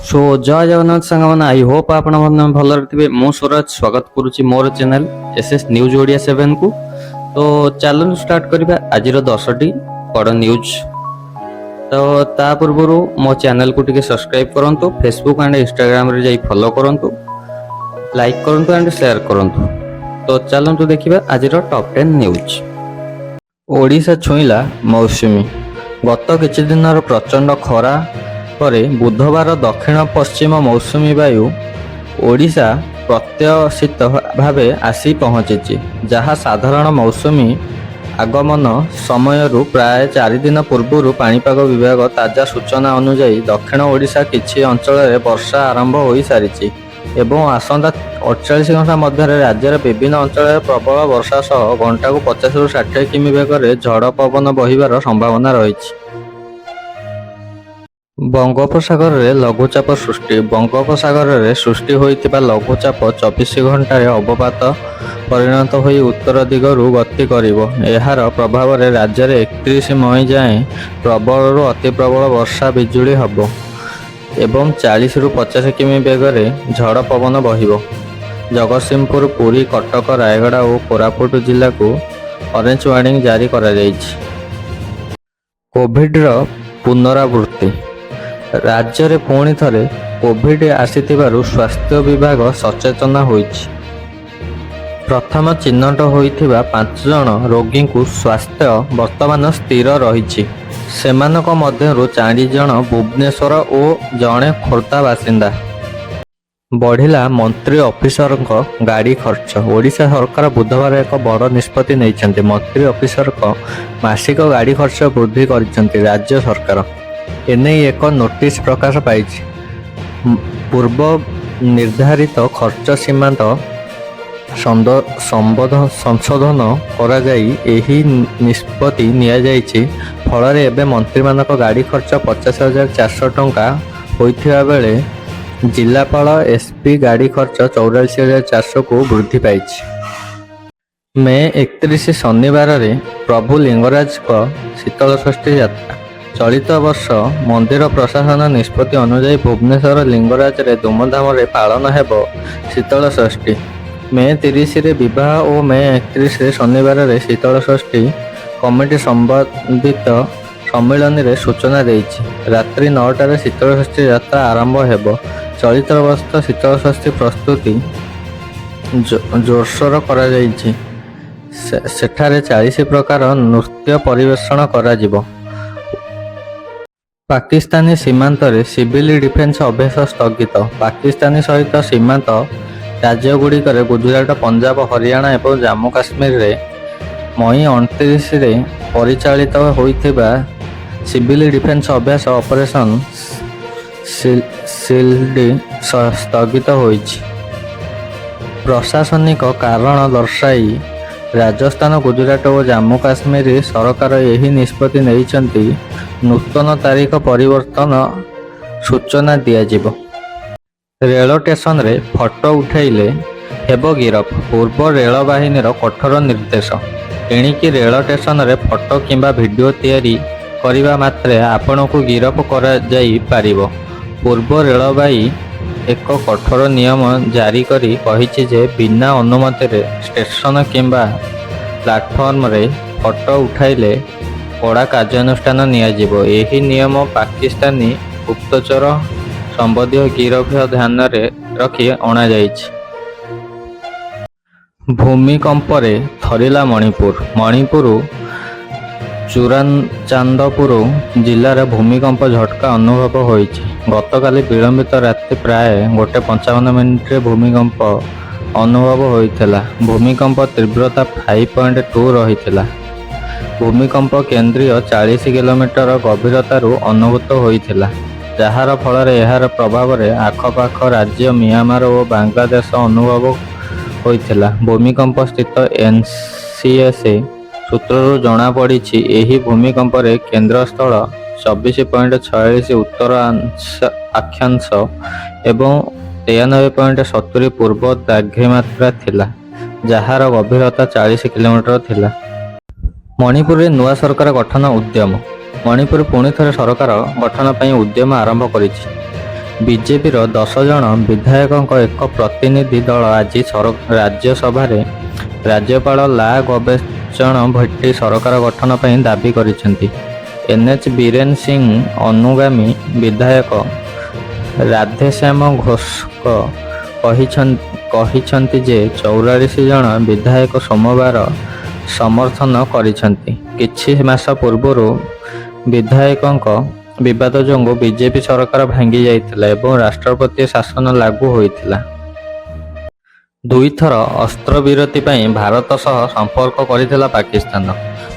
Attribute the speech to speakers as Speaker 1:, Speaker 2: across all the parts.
Speaker 1: सो जय जगन्नाथ सांग मैंने आई होप आप भल थे। मु सूरज स्वागत करुच्ची मोर चैनल एसएस न्यूज ओडिया 7 को। तो चलो स्टार्ट करवा आज 10टी बड़ न्यूज। तो ता पूर्व मो चैनल को टिके सब्सक्राइब करंतु, फेसबुक एंड इंस्टाग्राम रे जाई फॉलो करंतु, लाइक करंतु एंड शेयर करंतु। तो चलंतु देखिबा आज टॉप 10 न्यूज। ओडिशा छुईला मौसुमी। गत किछि दिनर प्रचंड खरा परे बुधवार दक्षिण पश्चिम मौसुमी वायु ओडिशा प्रत्याशित भावे आसी पहुंची, जहाँ साधारण मौसुमी आगमन समयरू प्राय 4 दिन पूर्व पाणीपाग विभाग ताजा सूचना अनुसार दक्षिण ओडिशा किछि अंचल वर्षा आरंभ हो सारी एवं आसंता 48 घंटा मध्य राज्यर विभिन्न अंचल प्रबल वर्षा सह घंटा को 50 ରୁ 60 किमी बेगर झड़ पवन बहिबार संभावना रही। बंगोपसागर रे लघुचाप सृष्टि। बंगोपसागर रे सृष्टि होइतिबा लघुचाप 24 घंटा अवपात परिणत होई उत्तर दिगरू गति करिवो। एहार प्रभाव रे राज्य रे 31 मई जाए प्रबल अति प्रबल वर्षा बिजुली हबो एवं 40 ରୁ 50 किमी बेगरे झड़ पवन बहिबो। जगतसिंहपुर, पुरी, कटक, रायगड़ और कोरापुट जिला को ऑरेंज वार्निंग जारी करा जायछि। कोविड रो पुनरावृत्ति। राज्य में पुणी थरे कोविड आसीथिबारु स्वास्थ्य विभाग सचेतन होइछि। प्रथम चिन्हट होइथिबा 5 जन रोगी को स्वास्थ्य वर्तमान स्थिर रहिछि। सेमानक मध्यरु 4 जन भुवनेश्वर और जड़े खोर्धा बासिंदा। बढ़िला मंत्री ऑफिसर गाड़ी खर्च। ओडिशा सरकार बुधवार एक बड़ निष्पत्ति नैछन्ति। मंत्री ऑफिसर मासिक गाड़ी खर्च वृद्धि करिसन्ति राज्य सरकार। एने एक नोटिस प्रकाश पाई। पूर्व निर्धारित खर्च सीमांत संशोधन करा जाई एही निष्पत्ति निया जाइछि। फल एबे मंत्री मानक गाड़ी खर्च 50,400 टंका होइथिबा बेले जिलापाल एसपी गाड़ी खर्च 44,400 को वृद्धि पाइछि। मे 31 शनिवार रे प्रभु लिंगराज को शीतल षष्ठी यात्रा। चलित वर्ष मंदिर प्रशासन निष्पत्ति अनुसार भुवनेश्वर लिंगराज रे धूमधाम रे पालन हेबो शीतल षष्ठी। मे 30 रे विवाह और मे 31 रे शनिवार रे शीतल षष्ठी कमिटी संबंधित सम्मेलन रे सूचना देइछि। रात्रि 9टा रे शीतल षष्ठी यात्रा आरंभ हेबो। चलित वर्ष शीतल षष्ठी प्रस्तुति जोरसोर करा जाइछि। सेठारे 40 प्रकार नृत्य परिवेषण करा जिवो। पाकिस्तानी सीमांत रे सिविल डिफेन्स अभ्यास स्थगित। पाकिस्तानी सहित सीमांत राज्यगुड़िक गुजरात, पंजाब, हरियाणा और जम्मू काश्मीर रे मई 29 रे परिचालित होइथिबा सिविल डिफेन्स अभ्यास ऑपरेशन शिल्ड स्थगित होइछि। प्रशासनिक कारण दर्शाई राजस्थान, गुजरात और जम्मू काश्मीर सरकार यही निष्पत्ति नैछन्ति। नूतन तारीख परिवर्तन सूचना दियाजिबो। रेल स्टेशन रे फोटो उठाइले हेबो गिरफ। पूर्व रेल बाहिनी कठोर निर्देश। एणिकी रेल स्टेशन रे फोटो किंबा वीडियो तैयारी करिबा मात्रे आपण को गिरफ करा जाई पारिबो। पूर्व रेलबाई एक कठोर नियम जारी करी कहिछि जे बिना अनुमति रे स्टेशन किंबा प्लाटफॉर्म रे फोटो उठाइले कड़ा कार्यानुष्ठान नियाजिबो। एही नियम पाकिस्तानी गुप्तचर संबंधी गिरफ ध्यान रे रखी अणा जाइछि। भूमिकंप रे थरिला मणिपुर। मणिपुर चुराचांदपुर जिलार भूमिकंप झटका अनुभव होइछि। गतकाली विलंबित राति प्राय 1:55 रे भूमिकंप अनुभव होइथिला। भूमिकंप तीव्रता 5.2 रहिथिला। भूमिकंप केंद्रीय 40 किलोमीटर गभीरतारू अनुभूत होइथिला, जहार फल एहार प्रभाव रे आखपाख राज्य म्यांमार और बांग्लादेश अनुभव होइथिला। भूमिकंप स्थित एनसीएस सूत्ररू जना पड़िछि। एही भूमिकंप रे केंद्र स्थल 24.46 उत्तर अक्षांश एवं 93.70 पूर्व द्राघिमात्रा थिला, जहार गभीरता 40 किलोमीटर थिला। मणिपुर रे नुआ सरकार गठन उद्यम। मणिपुर पुणी थरे सरकार गठन पई उद्यम आरंभ करिछि। ବିଜେପିର 10 ଜଣ ବିଧାୟକଙ୍କ ଏକ ପ୍ରତିନିଧି ଦଳ ଆଜି ରାଜ୍ୟସଭାରେ ରାଜ୍ୟପାଳ ଲା ଗବେଷଣ ଭେଟି ସରକାର ଗଠନ ପାଇଁ ଦାବି କରିଛନ୍ତି। NH ବୀରେନ ସିଂ ଅନୁଗାମୀ ବିଧାୟକ ରାଧେଶ୍ୟାମ ଘୋଷ କହିଛନ୍ତି ଯେ 44 ଜଣ ବିଧାୟକ ସୋମବାର ସମର୍ଥନ କରିଛନ୍ତି। କିଛି ମାସ ପୂର୍ବରୁ ବିଧାୟକଙ୍କ ବିବାଦ ଯୋଗୁଁ ବିଜେପି ସରକାର ଭାଙ୍ଗି ଯାଇଥିଲା ଏବଂ ରାଷ୍ଟ୍ରପତି ଶାସନ ଲାଗୁ ହୋଇଥିଲା। ଦୁଇଥର ଅସ୍ତ୍ରବିରତି ପାଇଁ ଭାରତ ସହ ସମ୍ପର୍କ କରିଥିଲା ପାକିସ୍ତାନ।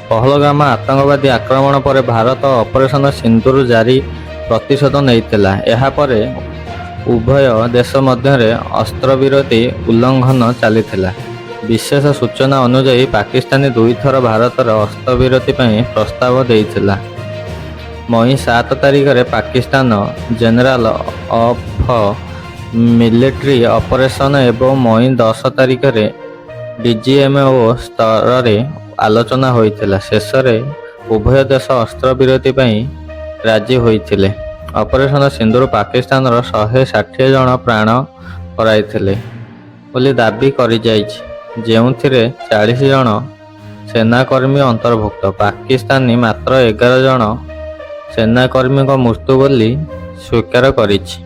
Speaker 1: ପହଲଗାମ ଆତଙ୍କବାଦୀ ଆକ୍ରମଣ ପରେ ଭାରତ ଅପରେସନ ସିନ୍ଦୁର ଜାରି ପ୍ରତିଶୋଧ ନେଇଥିଲା। ଏହାପରେ ଉଭୟ ଦେଶ ମଧ୍ୟରେ ଅସ୍ତ୍ରବିରତି ଉଲ୍ଲଂଘନ ଚାଲିଥିଲା। ବିଶେଷ ସୂଚନା ଅନୁଯାୟୀ ପାକିସ୍ତାନ ଦୁଇଥର ଭାରତର ଅସ୍ତ୍ରବିରତି ପାଇଁ ପ୍ରସ୍ତାବ ଦେଇଥିଲା। ମଇ 7 ତାରିଖରେ Pakistan general of military operation ଏବଂ ମଇ 10 ତାରିଖରେ DGMO ସ୍ତରରେ ଆଲୋଚନା ହୋଇଥିଲା। ଶେଷରେ ଉଭୟ ଦେଶ ଅସ୍ତ୍ରବିରତି ପାଇଁ ରାଜି ହୋଇଥିଲେ। ଅପରେସନ ସିନ୍ଦୁର ପାକିସ୍ତାନର 160 ଜଣ ପ୍ରାଣ ହରାଇଥିଲେ ବୋଲି ଦାବି କରିଯାଇଛି, ଯେଉଁଥିରେ 40 ଜଣ ସେନାକର୍ମୀ ଅନ୍ତର୍ଭୁକ୍ତ। ପାକିସ୍ତାନ ମାତ୍ର 11 ଜଣ ସେନାକର୍ମୀଙ୍କ ମୃତ୍ୟୁ ବୋଲି ସ୍ୱୀକାର କରିଛି।